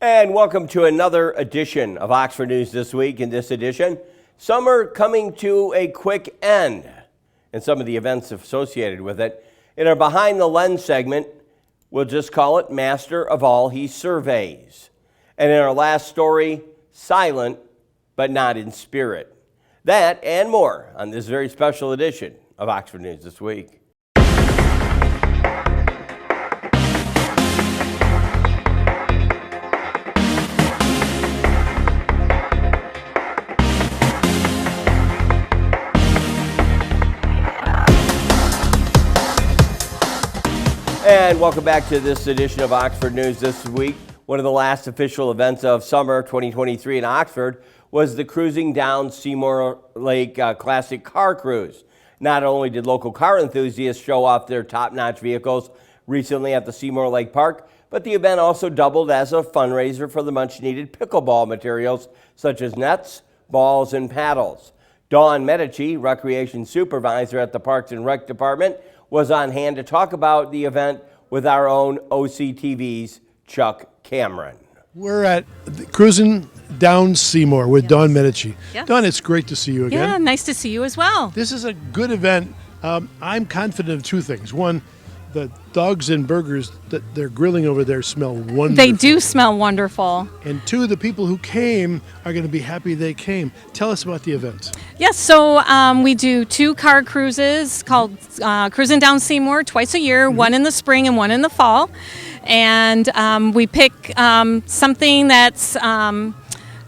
And welcome to another edition of Oxford News This Week. In this edition, summer coming to a quick end and some of the events associated with it. In our Behind the Lens segment, we'll just call it Master of All He Surveys. And in our last story, silent but not in spirit. That and more on this very special edition of Oxford News This Week. And welcome back to this edition of Oxford News This Week. One of the last official events of summer 2023 in Oxford was the Cruising Down Seymour Lake Classic Car Cruise. Not only did local car enthusiasts show off their top-notch vehicles recently at the Seymour Lake Park, but the event also doubled as a fundraiser for the much-needed pickleball materials such as nets, balls, and paddles. Dawn Medici, Recreation Supervisor at the Parks and Rec Department, was on hand to talk about the event with our own OCTV's Chuck Cameron. We're at Cruising Down Seymour with Dawn Medici. Yes. Dawn, it's great to see you again. Yeah, nice to see you as well. This is a good event. I'm confident of two things. One, the dogs and burgers that they're grilling over there smell wonderful. They do smell wonderful. And two, the people who came are going to be happy they came. Tell us about the event. Yes, so we do 2 car cruises called Cruising Down Seymour twice a year, one in the spring and one in the fall. And we pick something that's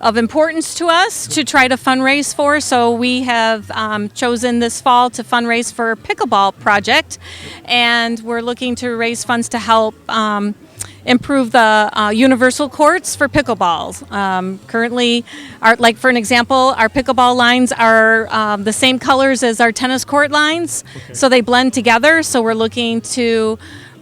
of importance to us to try to fundraise for. So we have chosen this fall to fundraise for Pickleball Project, and we're looking to raise funds to help improve the universal courts for pickleballs. Currently, like for an example, our pickleball lines are the same colors as our tennis court lines, so they blend together. So we're looking to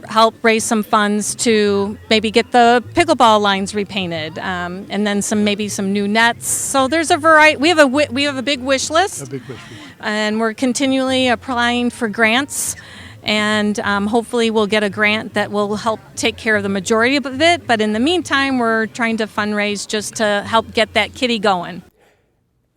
help raise some funds to maybe get the pickleball lines repainted, and then maybe some new nets. So there's a variety. We have a big wish list. A big wish list. And we're continually applying for grants, and hopefully we'll get a grant that will help take care of the majority of it. But in the meantime, we're trying to fundraise just to help get that kitty going.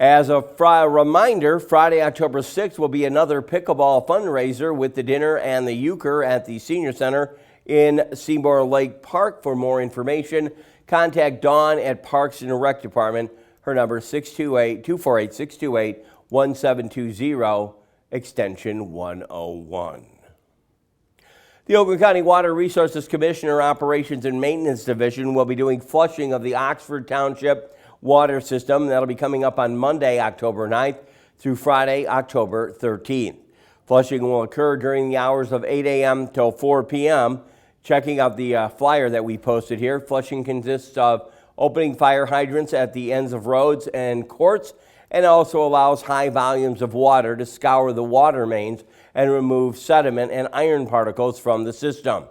As a reminder, Friday, October 6th will be another pickleball fundraiser with the dinner and the euchre at the Senior Center in Seymour Lake Park. For more information, contact Dawn at Parks and Rec Department. Her number is 248-628-1720, extension 101. The Oakland County Water Resources Commissioner Operations and Maintenance Division will be doing flushing of the Oxford Township water system. That'll be coming up on Monday, October 9th through Friday, October 13th. Flushing will occur during the hours of 8 a.m. till 4 p.m. Checking out the flyer that we posted here, flushing consists of opening fire hydrants at the ends of roads and courts, and also allows high volumes of water to scour the water mains and remove sediment and iron particles from the system.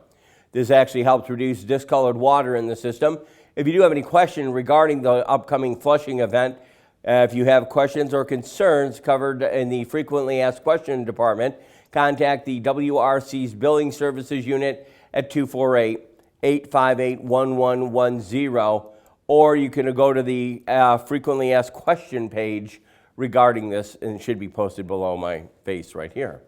This actually helps reduce discolored water in the system. If you do have any questions regarding the upcoming flushing event, if you have questions or concerns covered in the Frequently Asked Questions Department, contact the WRC's Billing Services Unit at 248-858-1110, or you can go to the Frequently Asked Question page regarding this, and it should be posted below my face right here.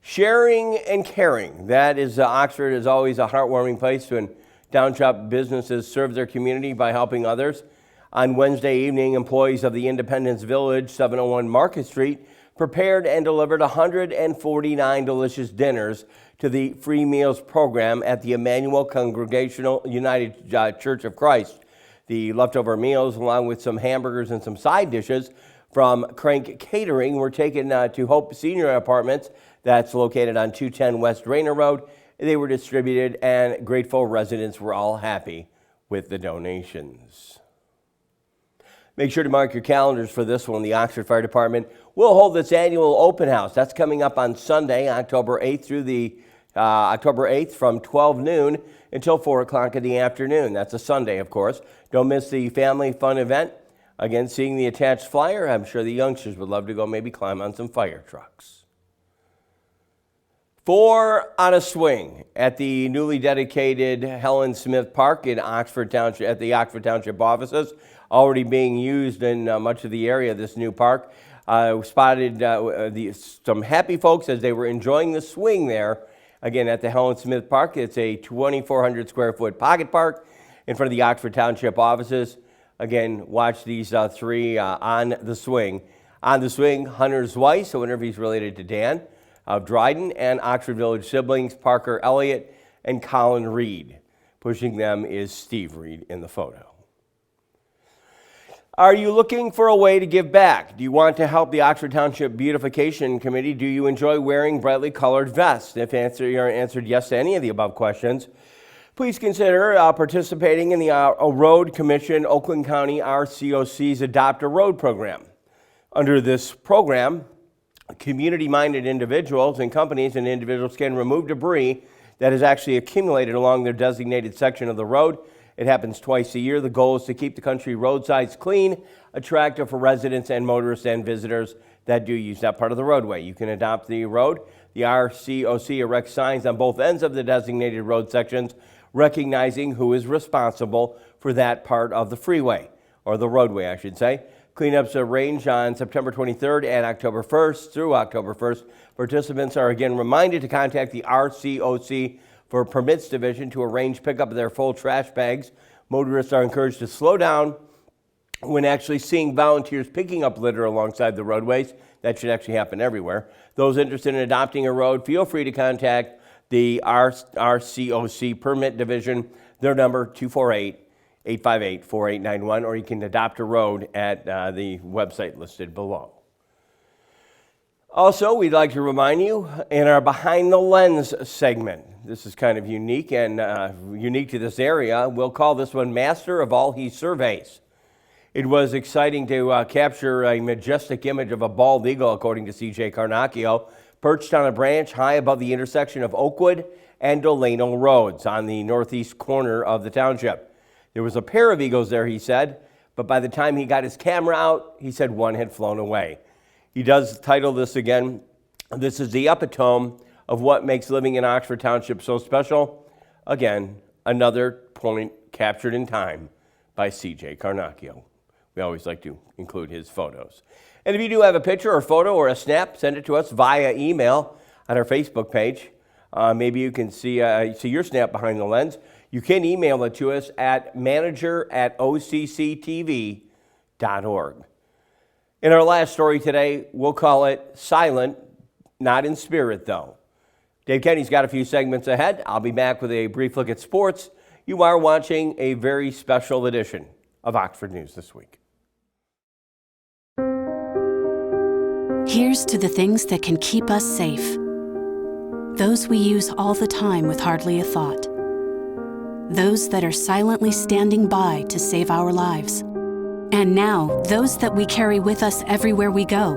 Sharing and caring. That is, Oxford is always a heartwarming place when Township businesses serve their community by helping others. On Wednesday evening, employees of the Independence Village, 701 Market Street, prepared and delivered 149 delicious dinners to the free meals program at the Emmanuel Congregational United Church of Christ. The leftover meals, along with some hamburgers and some side dishes from Crank Catering, were taken to Hope Senior Apartments. That's located on 210 West Rayner Road. They were distributed, and grateful residents were all happy with the donations. Make sure to mark your calendars for this one. The Oxford Fire Department will hold its annual open house. That's coming up on Sunday, October 8th through the October 8th from 12 noon until 4 o'clock in the afternoon. That's a Sunday, of course. Don't miss the family fun event. Again, seeing the attached flyer, I'm sure the youngsters would love to go maybe climb on some fire trucks. 4 on a swing at the newly dedicated Helen Smith Park in Oxford Township, at the Oxford Township offices, already being used in much of the area, this new park. We spotted some happy folks as they were enjoying the swing there, again, at the Helen Smith Park. It's a 2,400 square foot pocket park in front of the Oxford Township offices. Again, watch these 3 on the swing. On the swing, Hunter Weiss, so interviews related to Dan of Dryden, and Oxford Village siblings Parker Elliott and Colin Reed. Pushing them is Steve Reed in the photo. Are you looking for a way to give back? Do you want to help the Oxford Township Beautification Committee? Do you enjoy wearing brightly colored vests? If you're answered yes to any of the above questions, please consider participating in the Road Commission Oakland County RCOC's Adopt a Road program. Under this program, community-minded individuals and companies and individuals can remove debris that has actually accumulated along their designated section of the road. It happens twice a year. The goal is to keep the country roadsides clean, attractive for residents and motorists and visitors that do use that part of the roadway. You can adopt the road. The RCOC erects signs on both ends of the designated road sections, recognizing who is responsible for that part of the freeway, or the roadway, I should say. Cleanups range on September 23rd and October 1st through October 1st. Participants are again reminded to contact the RCOC for Permits Division to arrange pickup of their full trash bags. Motorists are encouraged to slow down when actually seeing volunteers picking up litter alongside the roadways. That should actually happen everywhere. Those interested in adopting a road, feel free to contact the RCOC Permit Division. Their number 248-858-4891, or you can adopt a road at the website listed below. Also, we'd like to remind you in our Behind the Lens segment, this is kind of unique and unique to this area. We'll call this one Master of All He Surveys. It was exciting to capture a majestic image of a bald eagle, according to CJ Carnacchio, perched on a branch high above the intersection of Oakwood and Delano Roads on the northeast corner of the township. There was a pair of eagles there, he said, but by the time he got his camera out, he said one had flown away. He does title this again, this is the epitome of what makes living in Oxford Township so special. Again, another point captured in time by C.J. Carnacchio. We always like to include his photos. And if you do have a picture or photo or a snap, send it to us via email on our Facebook page. Maybe you can see your snap behind the lens. You can email it to us at manager@occtv.org. In our last story today, we'll call it Silent, Not in Spirit, though. Dave Kenny's got a few segments ahead. I'll be back with a brief look at sports. You are watching a very special edition of Oxford News This Week. Here's to the things that can keep us safe. Those we use all the time with hardly a thought. Those that are silently standing by to save our lives. And now, those that we carry with us everywhere we go.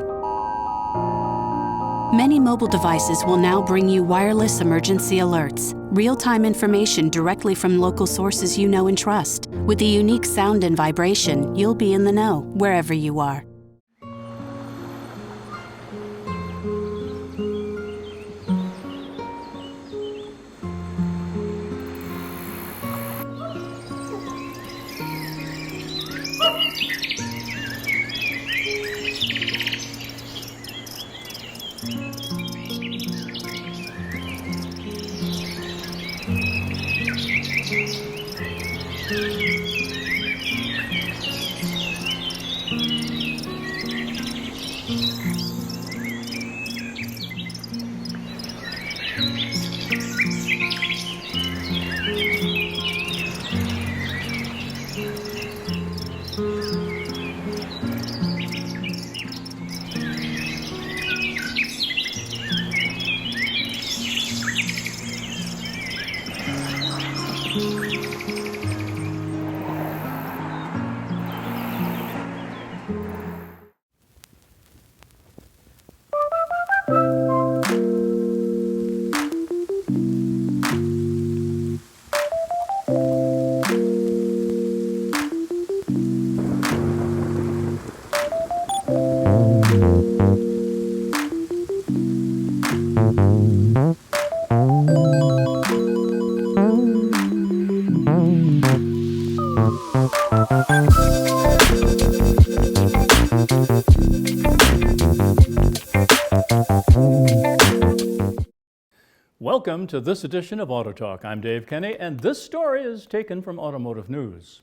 Many mobile devices will now bring you wireless emergency alerts, real-time information directly from local sources you know and trust. With the unique sound and vibration, you'll be in the know wherever you are. Welcome to this edition of Auto Talk. I'm Dave Kenny, and this story is taken from Automotive News.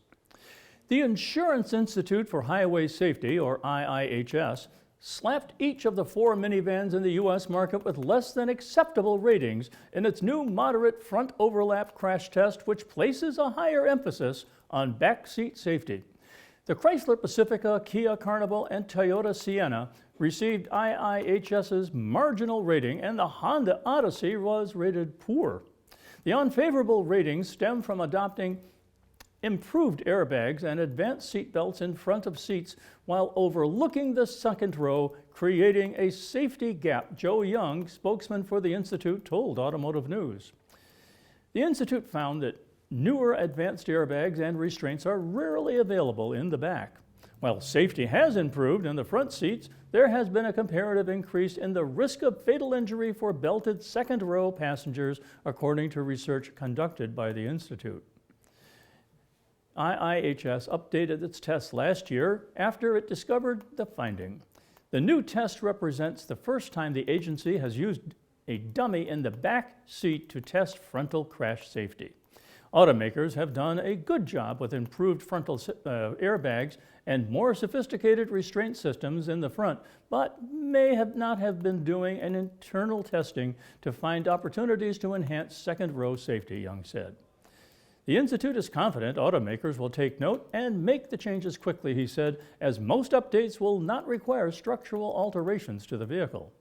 The Insurance Institute for Highway Safety, or IIHS, slapped each of the 4 minivans in the U.S. market with less than acceptable ratings in its new moderate front overlap crash test, which places a higher emphasis on backseat safety. The Chrysler Pacifica, Kia Carnival, and Toyota Sienna received IIHS's marginal rating, and the Honda Odyssey was rated poor. The unfavorable ratings stem from adopting improved airbags and advanced seat belts in front of seats while overlooking the second row, creating a safety gap, Joe Young, spokesman for the Institute, told Automotive News. The Institute found that newer advanced airbags and restraints are rarely available in the back. While safety has improved in the front seats, there has been a comparative increase in the risk of fatal injury for belted second-row passengers, according to research conducted by the Institute. IIHS updated its test last year after it discovered the finding. The new test represents the first time the agency has used a dummy in the back seat to test frontal crash safety. Automakers have done a good job with improved frontal airbags and more sophisticated restraint systems in the front, but may not have been doing an internal testing to find opportunities to enhance second-row safety, Young said. The Institute is confident automakers will take note and make the changes quickly, he said, as most updates will not require structural alterations to the vehicle.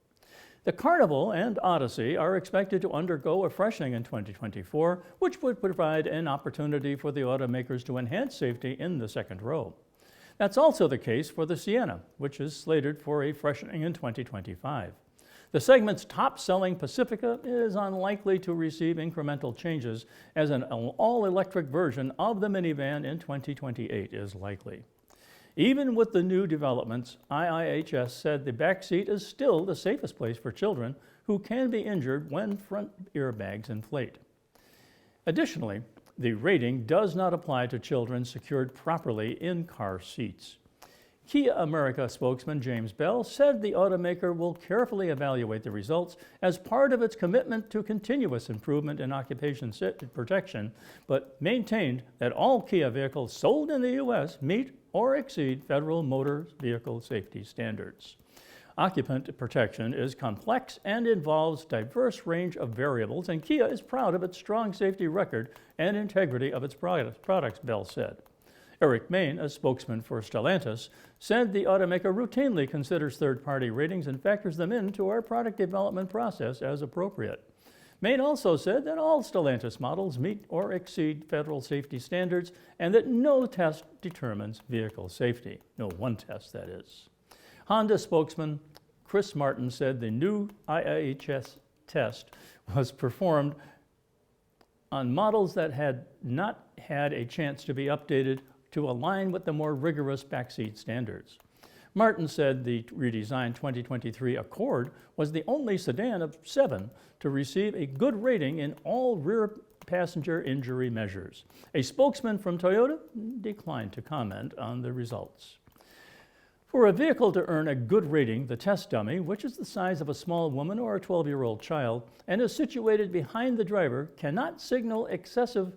The Carnival and Odyssey are expected to undergo a freshening in 2024, which would provide an opportunity for the automakers to enhance safety in the second row. That's also the case for the Sienna, which is slated for a freshening in 2025. The segment's top-selling Pacifica is unlikely to receive incremental changes, as an all-electric version of the minivan in 2028 is likely. Even with the new developments, IIHS said the backseat is still the safest place for children who can be injured when front airbags inflate. Additionally, the rating does not apply to children secured properly in car seats. Kia America spokesman James Bell said the automaker will carefully evaluate the results as part of its commitment to continuous improvement in occupation protection, but maintained that all Kia vehicles sold in the U.S. meet or exceed federal motor vehicle safety standards. Occupant protection is complex and involves a diverse range of variables, and Kia is proud of its strong safety record and integrity of its products, Bell said. Eric Main, a spokesman for Stellantis, said the automaker routinely considers third-party ratings and factors them into our product development process as appropriate. Main also said that all Stellantis models meet or exceed federal safety standards and that no test determines vehicle safety. No one test, that is. Honda spokesman Chris Martin said the new IIHS test was performed on models that had not had a chance to be updated to align with the more rigorous backseat standards. Martin said the redesigned 2023 Accord was the only sedan of 7 to receive a good rating in all rear passenger injury measures. A spokesman from Toyota declined to comment on the results. For a vehicle to earn a good rating, the test dummy, which is the size of a small woman or a 12-year-old child and is situated behind the driver, cannot signal excessive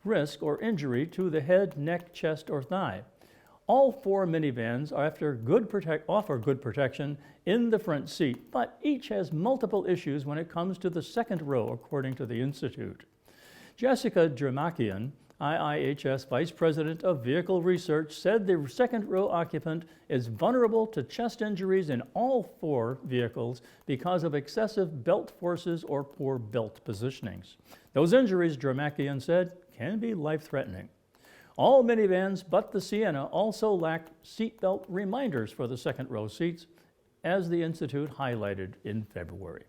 risk or injury to the head, neck, chest, or thigh. All 4 minivans offer good protection in the front seat, but each has multiple issues when it comes to the second row, according to the Institute. Jessica Dramakian, IIHS Vice President of Vehicle Research, said the second row occupant is vulnerable to chest injuries in all 4 vehicles because of excessive belt forces or poor belt positionings. Those injuries, Dramakian said, can be life-threatening. All minivans but the Sienna also lack seatbelt reminders for the second row seats, as the Institute highlighted in February.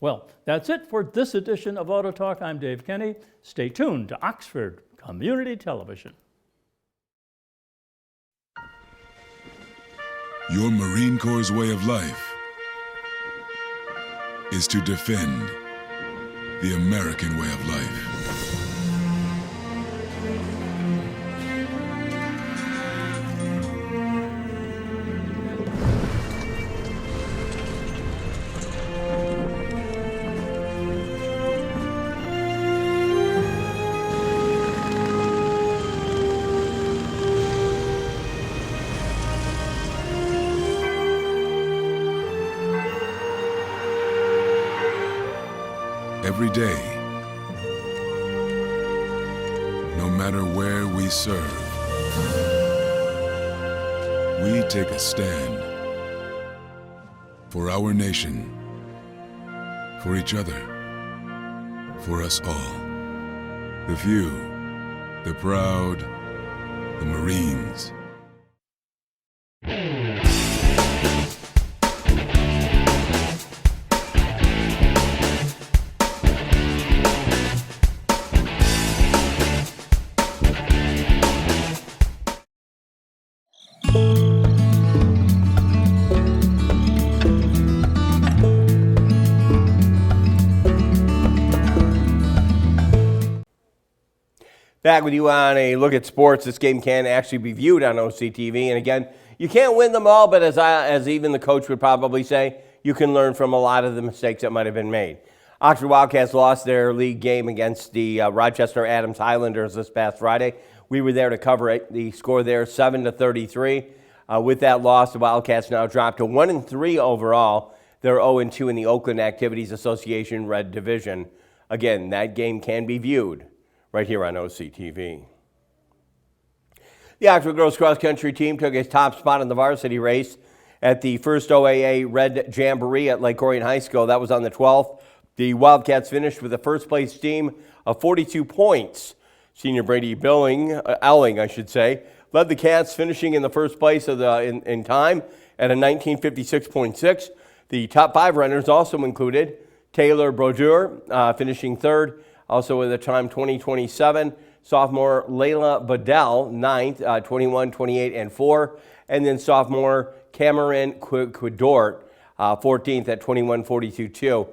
Well, that's it for this edition of Auto Talk. I'm Dave Kenny. Stay tuned to Oxford Community Television. Your Marine Corps' way of life is to defend the American way of life. every day. No matter where we serve, we take a stand for our nation, for each other, for us all. The few, the proud, the Marines. Back with you on a look at sports. This game can actually be viewed on OCTV. And again, you can't win them all, but as even the coach would probably say, you can learn from a lot of the mistakes that might have been made. Oxford Wildcats lost their league game against the Rochester Adams Highlanders this past Friday. We were there to cover it. The score there, 7-33. With that loss, the Wildcats now dropped to 1-3 overall. They're 0-2 in the Oakland Activities Association Red Division. Again, that game can be viewed right here on OCTV. The Oxford girls cross country team took its top spot in the varsity race at the first OAA Red Jamboree at Lake Orion High School. That was on the 12th. The Wildcats finished with a first place team of 42 points. Senior Brady Elling, led the Cats, finishing in the first place in time at a 19:56.6. The top 5 runners also included Taylor Brodeur, finishing third, also with a time 20:27. Sophomore Layla Bedell, 9th, 21:28 and 4. And then sophomore Cameron Quidort, 14th at 21:42.2.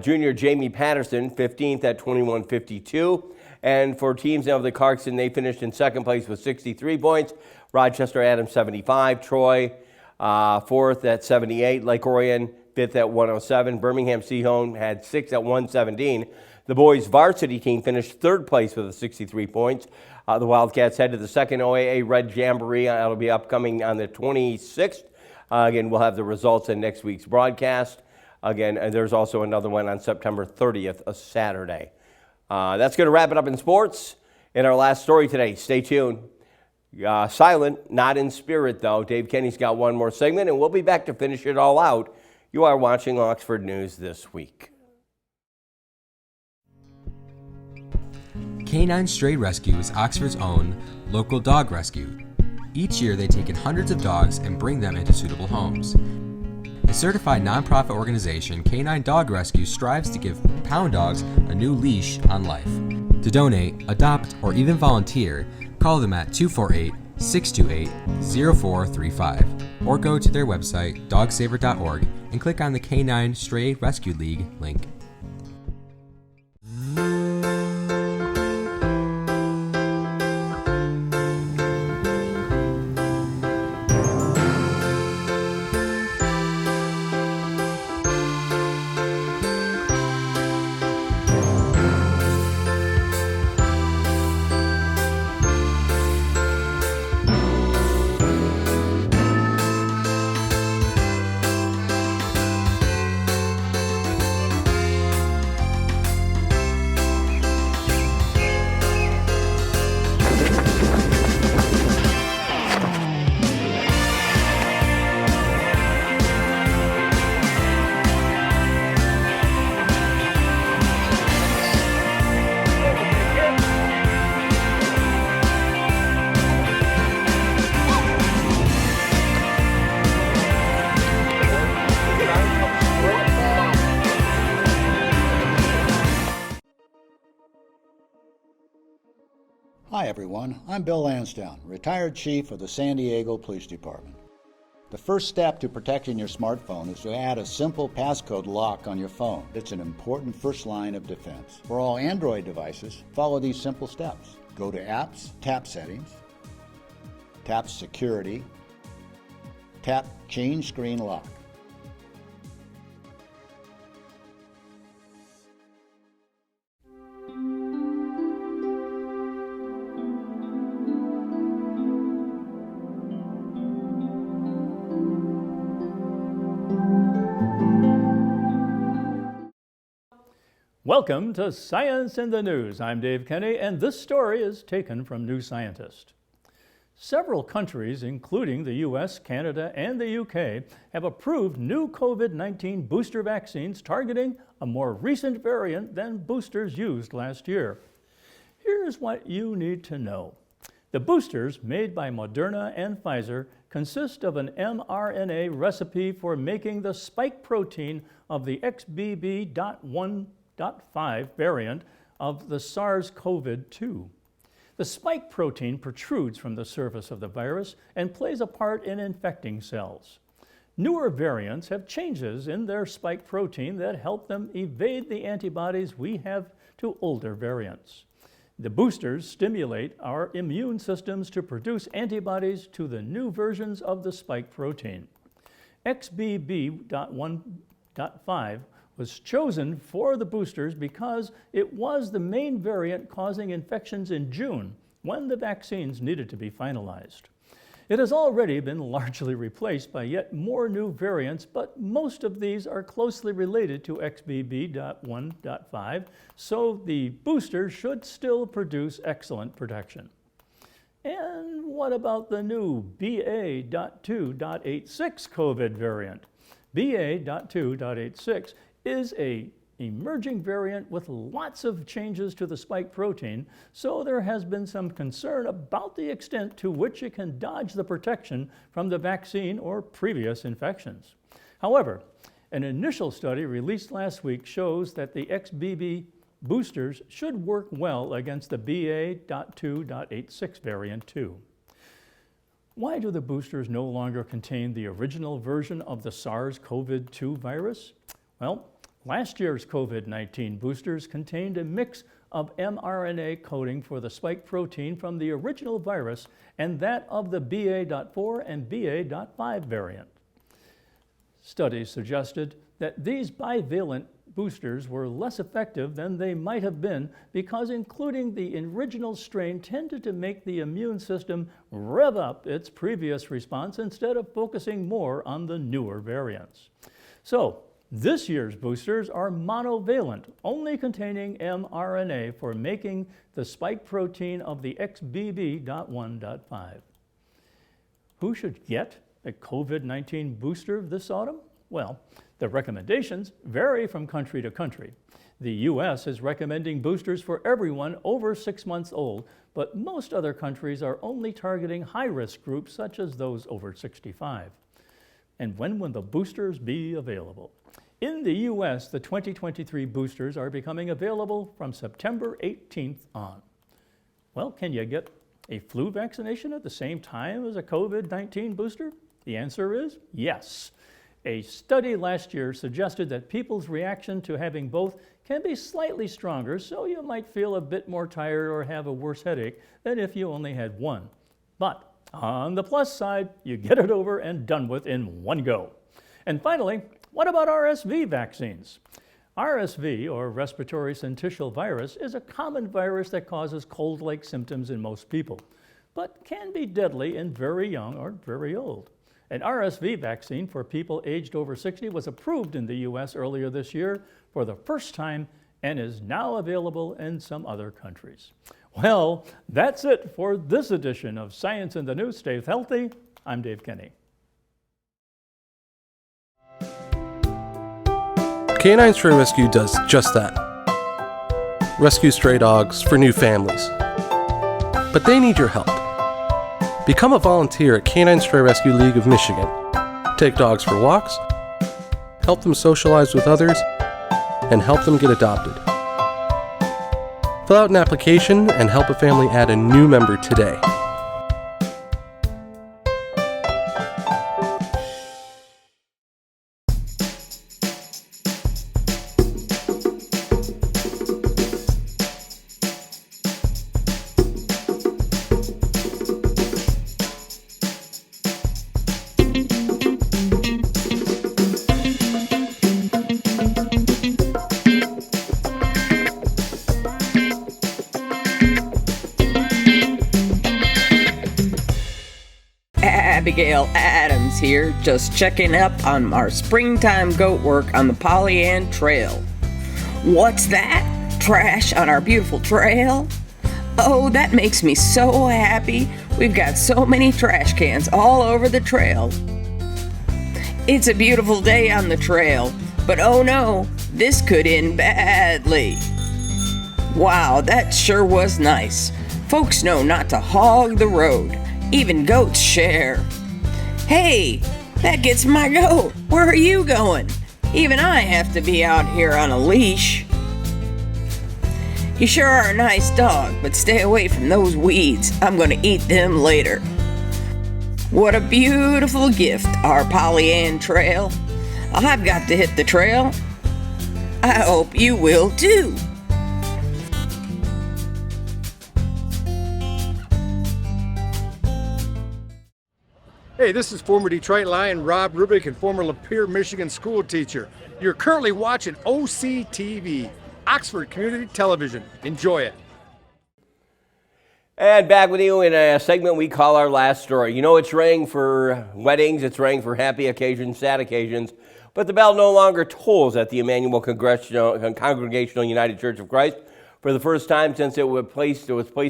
Junior Jamie Patterson, 15th at 21:52. And for teams of the Clarkson, they finished in second place with 63 points. Rochester Adams, 75. Troy, 4th at 78. Lake Orion, 5th at 107. Birmingham Seaholm had 6th at 117. The boys' varsity team finished third place with 63 points. The Wildcats head to the second OAA Red Jamboree. That'll be upcoming on the 26th. Again, we'll have the results in next week's broadcast. Again, there's also another one on September 30th, a Saturday. That's going to wrap it up in sports. In our last story today, stay tuned. Silent, not in spirit, though. Dave Kenny's got one more segment, and we'll be back to finish it all out. You are watching Oxford News This Week. Canine Stray Rescue is Oxford's own local dog rescue. Each year they take in hundreds of dogs and bring them into suitable homes. A certified nonprofit organization, Canine Dog Rescue strives to give pound dogs a new leash on life. To donate, adopt, or even volunteer, call them at 248-628-0435 or go to their website, dogsaver.org, and click on the Canine Stray Rescue League link. Hi everyone, I'm Bill Lansdowne, retired chief of the San Diego Police Department. The first step to protecting your smartphone is to add a simple passcode lock on your phone. It's an important first line of defense. For all Android devices, follow these simple steps. Go to Apps, tap Settings, tap Security, tap Change Screen Lock. Welcome to Science in the News. I'm Dave Kenny, and this story is taken from New Scientist. Several countries, including the US, Canada, and the UK, have approved new COVID-19 booster vaccines targeting a more recent variant than boosters used last year. Here's what you need to know. The boosters, made by Moderna and Pfizer, consist of an mRNA recipe for making the spike protein of the XBB.1.5 variant of the SARS-CoV-2. The spike protein protrudes from the surface of the virus and plays a part in infecting cells. Newer variants have changes in their spike protein that help them evade the antibodies we have to older variants. The boosters stimulate our immune systems to produce antibodies to the new versions of the spike protein. XBB.1.5 was chosen for the boosters because it was the main variant causing infections in June, when the vaccines needed to be finalized. It has already been largely replaced by yet more new variants, but most of these are closely related to XBB.1.5, so the boosters should still produce excellent protection. And what about the new BA.2.86 COVID variant? BA.2.86 is an emerging variant with lots of changes to the spike protein, so there has been some concern about the extent to which it can dodge the protection from the vaccine or previous infections. However, an initial study released last week shows that the XBB boosters should work well against the BA.2.86 variant too. Why do the boosters no longer contain the original version of the SARS-CoV-2 virus? Well, last year's COVID-19 boosters contained a mix of mRNA coding for the spike protein from the original virus and that of the BA.4 and BA.5 variant. Studies suggested that these bivalent boosters were less effective than they might have been because including the original strain tended to make the immune system rev up its previous response instead of focusing more on the newer variants. So, this year's boosters are monovalent, only containing mRNA for making the spike protein of the XBB.1.5. Who should get a COVID-19 booster this autumn? Well, the recommendations vary from country to country. The US is recommending boosters for everyone over 6 months old, but most other countries are only targeting high-risk groups such as those over 65. And when will the boosters be available? In the US, the 2023 boosters are becoming available from September 18th on. Well, can you get a flu vaccination at the same time as a COVID-19 booster? The answer is yes. A study last year suggested that people's reaction to having both can be slightly stronger, so you might feel a bit more tired or have a worse headache than if you only had one. But on the plus side, you get it over and done with in one go. And finally, what about RSV vaccines? RSV, or respiratory syncytial virus, is a common virus that causes cold-like symptoms in most people, but can be deadly in very young or very old. An RSV vaccine for people aged over 60 was approved in the US earlier this year for the first time and is now available in some other countries. Well, that's it for this edition of Science in the News. Stay healthy. I'm Dave Kenny. Canine Stray Rescue does just that. Rescue stray dogs for new families. But they need your help. Become a volunteer at Canine Stray Rescue League of Michigan. Take dogs for walks, help them socialize with others, and help them get adopted. Fill out an application and help a family add a new member today. Abigail Adams here, just checking up on our springtime goat work on the Polly Ann Trail. What's that? Trash on our beautiful trail? Oh, that makes me so happy. We've got so many trash cans all over the trail. It's a beautiful day on the trail, but oh no, this could end badly. Wow, that sure was nice. Folks know not to hog the road. Even goats share. Hey, that gets my goat. Where are you going? Even I have to be out here on a leash. You sure are a nice dog, but stay away from those weeds. I'm gonna eat them later. What a beautiful gift, our Polly Ann Trail. I've got to hit the trail. I hope you will too. Hey, this is former Detroit Lion Rob Rubik and former Lapeer, Michigan school teacher. You're currently watching OCTV, Oxford Community Television. Enjoy it. And back with you in a segment we call Our Last Story. You know, it's rang for weddings, it's rang for happy occasions, sad occasions, but the bell no longer tolls at the Emmanuel Congregational United Church of Christ. For the first time since it was placed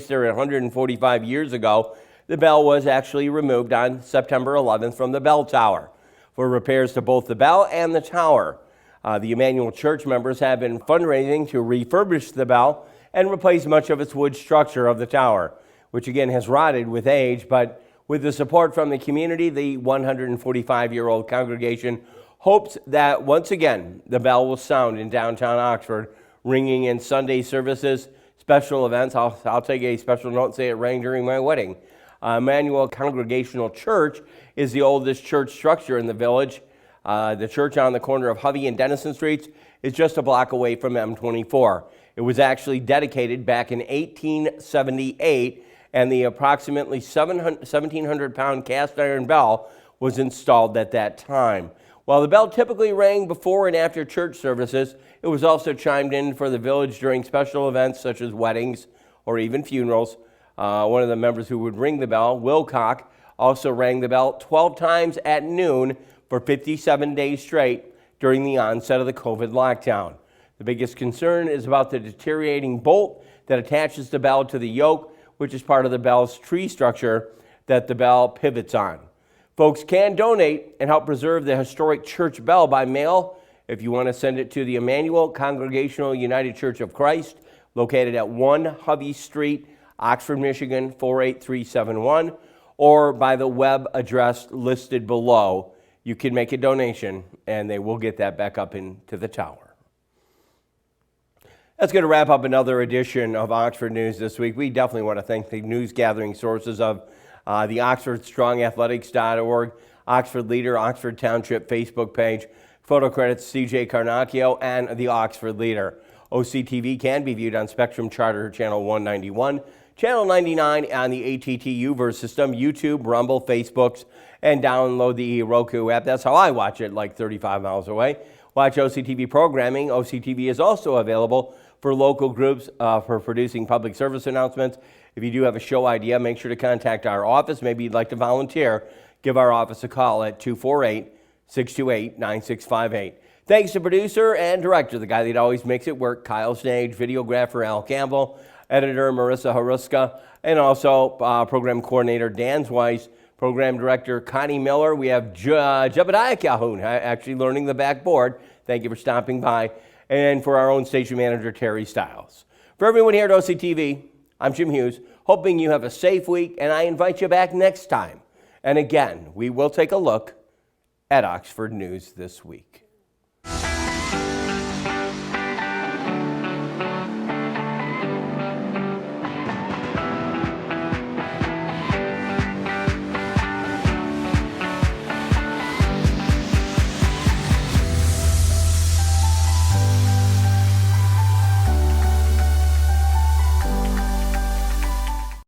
there 145 years ago, the bell was actually removed on September 11th from the bell tower for repairs to both the bell and the tower. The Emmanuel Church members have been fundraising to refurbish the bell and replace much of its wood structure of the tower, which again has rotted with age, but with the support from the community, the 145-year-old congregation hopes that once again the bell will sound in downtown Oxford, ringing in Sunday services, special events. I'll take a special note and say it rang during my wedding. Emmanuel Congregational Church is the oldest church structure in the village. The church on the corner of Hovey and Denison Streets is just a block away from M24. It was actually dedicated back in 1878, and the approximately 1,700-pound cast iron bell was installed at that time. While the bell typically rang before and after church services, it was also chimed in for the village during special events such as weddings or even funerals. One of the members who would ring the bell, Wilcock, also rang the bell 12 times at noon for 57 days straight during the onset of the COVID lockdown. The biggest concern is about the deteriorating bolt that attaches the bell to the yoke, which is part of the bell's tree structure that the bell pivots on. Folks can donate and help preserve the historic church bell by mail. If you want to send it to the Emmanuel Congregational United Church of Christ, located at 1 Hovey Street, Oxford, Michigan, 48371, or by the web address listed below. You can make a donation, and they will get that back up into the tower. That's going to wrap up another edition of Oxford News this week. We definitely want to thank the news gathering sources of the OxfordStrongAthletics.org, Oxford Leader, Oxford Township Facebook page, photo credits CJ Carnacchio, and the Oxford Leader. OCTV can be viewed on Spectrum Charter Channel 191, Channel 99 on the ATT Uverse system, YouTube, Rumble, Facebooks, and download the Roku app. That's how I watch it, like 35 miles away. Watch OCTV programming. OCTV is also available for local groups for producing public service announcements. If you do have a show idea, make sure to contact our office. Maybe you'd like to volunteer. Give our office a call at 248-628-9658. Thanks to producer and director, the guy that always makes it work, Kyle Snage, videographer Al Campbell, editor Marissa Haruska, and also program coordinator Dan Zweiss, program director Connie Miller. We have Jebediah Calhoun actually learning the backboard. Thank you for stopping by. And for our own station manager, Terry Stiles. For everyone here at OCTV, I'm Jim Hughes, hoping you have a safe week, and I invite you back next time. And again, we will take a look at Oxford News this week.